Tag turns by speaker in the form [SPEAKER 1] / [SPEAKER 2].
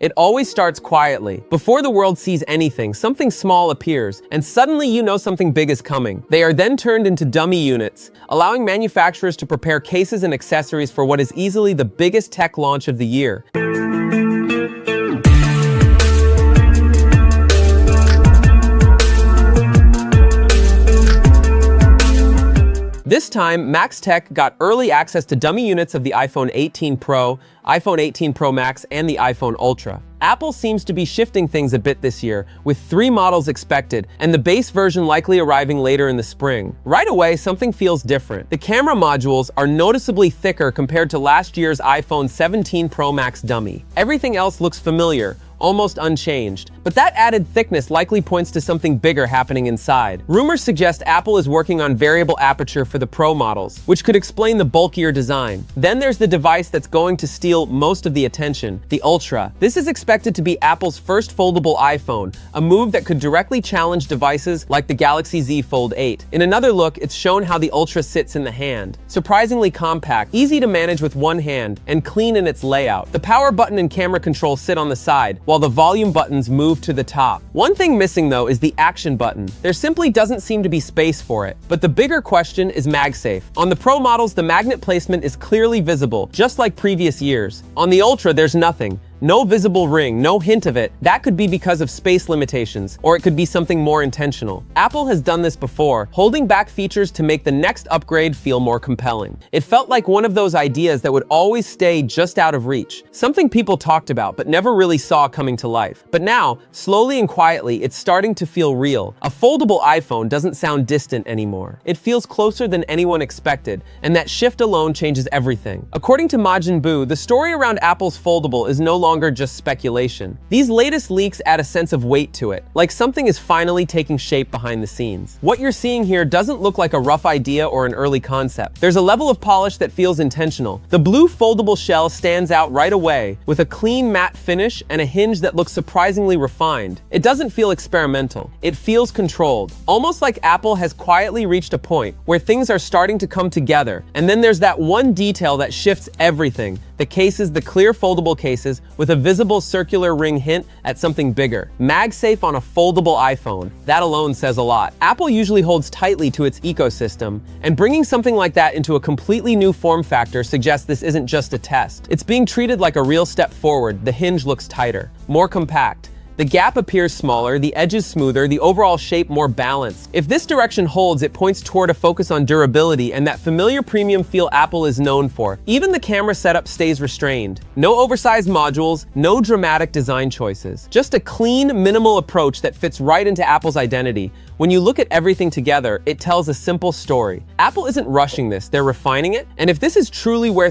[SPEAKER 1] It always starts quietly. Before the world sees anything, something small appears, and suddenly you know something big is coming. They are then turned into dummy units, allowing manufacturers to prepare cases and accessories for what is easily the biggest tech launch of the year. This time, MaxTech got early access to dummy units of the iPhone 18 Pro, iPhone 18 Pro Max, and the iPhone Ultra. Apple seems to be shifting things a bit this year, with 3 models expected, and the base version likely arriving later in the spring. Right away, something feels different. The camera modules are noticeably thicker compared to last year's iPhone 17 Pro Max dummy. Everything else looks familiar, almost unchanged. But that added thickness likely points to something bigger happening inside. Rumors suggest Apple is working on variable aperture for the Pro models, which could explain the bulkier design. Then there's the device that's going to steal most of the attention, the Ultra. This is expected to be Apple's first foldable iPhone, a move that could directly challenge devices like the Galaxy Z Fold 8. In another look, it's shown how the Ultra sits in the hand. Surprisingly compact, easy to manage with one hand, and clean in its layout. The power button and camera control sit on the side, while the volume buttons move to the top. One thing missing though is the action button. There simply doesn't seem to be space for it. But the bigger question is MagSafe. On the Pro models, the magnet placement is clearly visible, just like previous years. On the Ultra, there's nothing. No visible ring, no hint of it. That could be because of space limitations, or it could be something more intentional. Apple has done this before, holding back features to make the next upgrade feel more compelling. It felt like one of those ideas that would always stay just out of reach, something people talked about but never really saw coming to life. But now, slowly and quietly, it's starting to feel real. A foldable iPhone doesn't sound distant anymore. It feels closer than anyone expected, and that shift alone changes everything. According to Majin Buu, the story around Apple's foldable is no longer just speculation. These latest leaks add a sense of weight to it, like something is finally taking shape behind the scenes. What you're seeing here doesn't look like a rough idea or an early concept. There's a level of polish that feels intentional. The blue foldable shell stands out right away, with a clean matte finish and a hinge that looks surprisingly refined. It doesn't feel experimental. It feels controlled, almost like Apple has quietly reached a point where things are starting to come together. And then there's that one detail that shifts everything. The cases, the clear foldable cases, with a visible circular ring hint at something bigger. MagSafe on a foldable iPhone. That alone says a lot. Apple usually holds tightly to its ecosystem, and bringing something like that into a completely new form factor suggests this isn't just a test. It's being treated like a real step forward. The hinge looks tighter, more compact. The gap appears smaller, the edges smoother, the overall shape more balanced. If this direction holds, it points toward a focus on durability and that familiar premium feel Apple is known for. Even the camera setup stays restrained. No oversized modules, no dramatic design choices. Just a clean, minimal approach that fits right into Apple's identity. When you look at everything together, it tells a simple story. Apple isn't rushing this, they're refining it, and if this is truly where